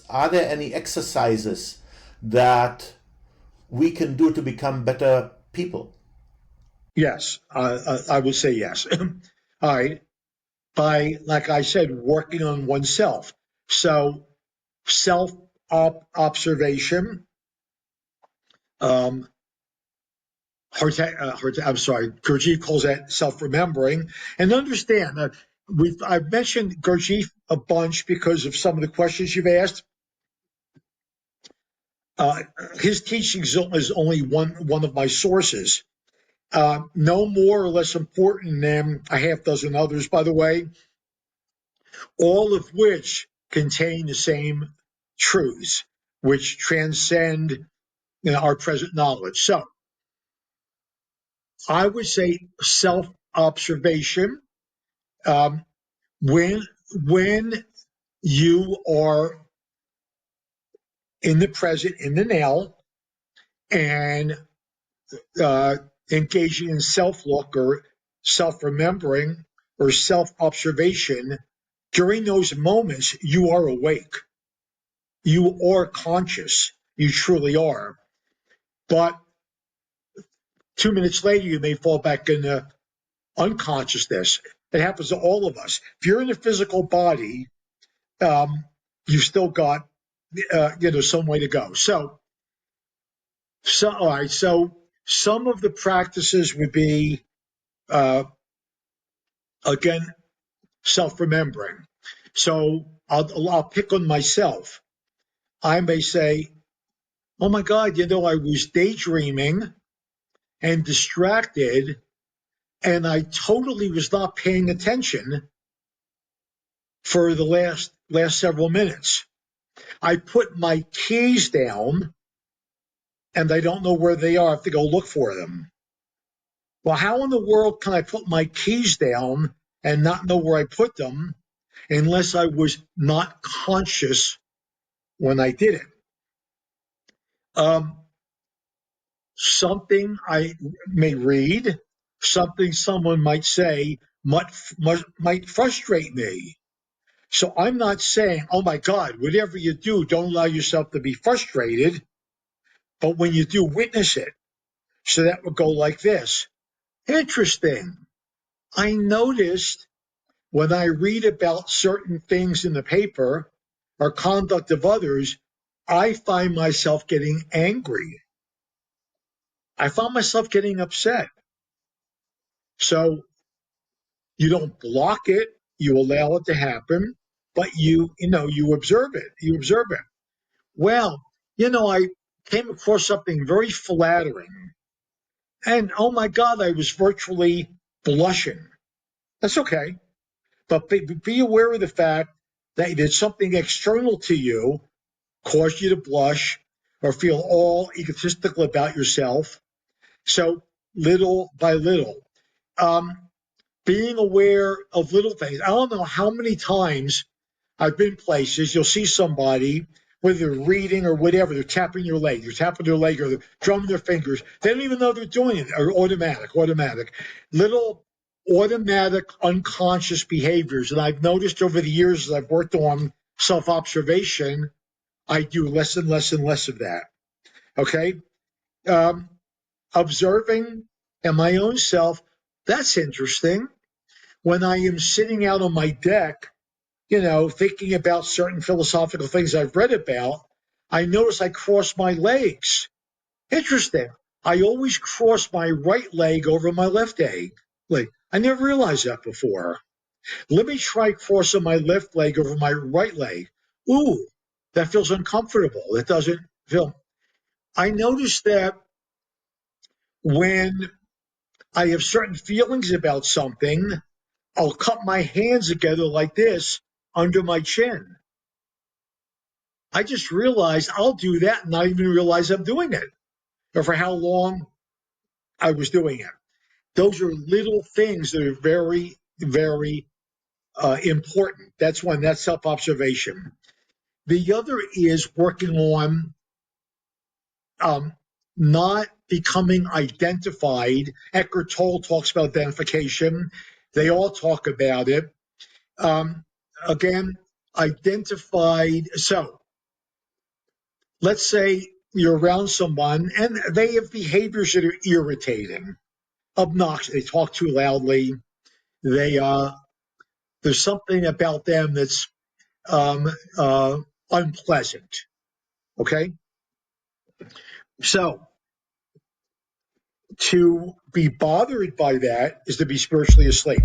Are there any exercises that we can do to become better people? Yes, I would say yes. All right. By, like I said, working on oneself. So self-observation, Gurdjieff calls that self-remembering. And understand that I've mentioned Gurdjieff a bunch because of some of the questions you've asked. His teachings is only one of my sources. No more or less important than a half dozen others, by the way, all of which contain the same truths, which transcend our present knowledge. So I would say self-observation. When you are in the present, in the now, and engaging in self-look or self-remembering or self-observation, during those moments, you are awake. You are conscious. You truly are. But 2 minutes later, you may fall back into unconsciousness. It happens to all of us. If you're in a physical body, you've still got some way to go. So all right. So some of the practices would be again self-remembering. So I'll pick on myself. I may say, "Oh my God, I was daydreaming and distracted, and I totally was not paying attention for the last several minutes. I put my keys down, and I don't know where they are. I have to go look for them. Well, how in the world can I put my keys down and not know where I put them unless I was not conscious when I did it?" Something I may read, something someone might say might frustrate me. So I'm not saying, "Oh my God, whatever you do, don't allow yourself to be frustrated." But when you do, witness it. So that would go like this. Interesting. I noticed when I read about certain things in the paper or conduct of others, I find myself getting angry. I found myself getting upset. So you don't block it, you allow it to happen, but you observe it. You observe it. Well, I came across something very flattering. And oh my God, I was virtually blushing. That's okay. But be aware of the fact that there's something external to you caused you to blush or feel all egotistical about yourself. So little by little, being aware of little things. I don't know how many times I've been places, you'll see somebody, whether they're reading or whatever, they're tapping your leg, they're tapping their leg or they're drumming their fingers. They don't even know they're doing it, or automatic. Little automatic unconscious behaviors. And I've noticed over the years as I've worked on self-observation, I do less and less and less of that. Okay? Observing and my own self, that's interesting. When I am sitting out on my deck, thinking about certain philosophical things I've read about, I notice I cross my legs. Interesting. I always cross my right leg over my left leg. I never realized that before. Let me try crossing my left leg over my right leg. Ooh, that feels uncomfortable. It doesn't feel. I notice that when I have certain feelings about something, I'll cup my hands together like this under my chin. I just realized I'll do that and not even realize I'm doing it, or for how long I was doing it. Those are little things that are very, very important. That's one. That's self-observation. The other is working on not becoming identified. Eckhart Tolle talks about identification. They all talk about it. Again, identified. So let's say you're around someone and they have behaviors that are irritating, obnoxious. They talk too loudly. They there's something about them that's um, unpleasant. Okay, so to be bothered by that is to be spiritually asleep.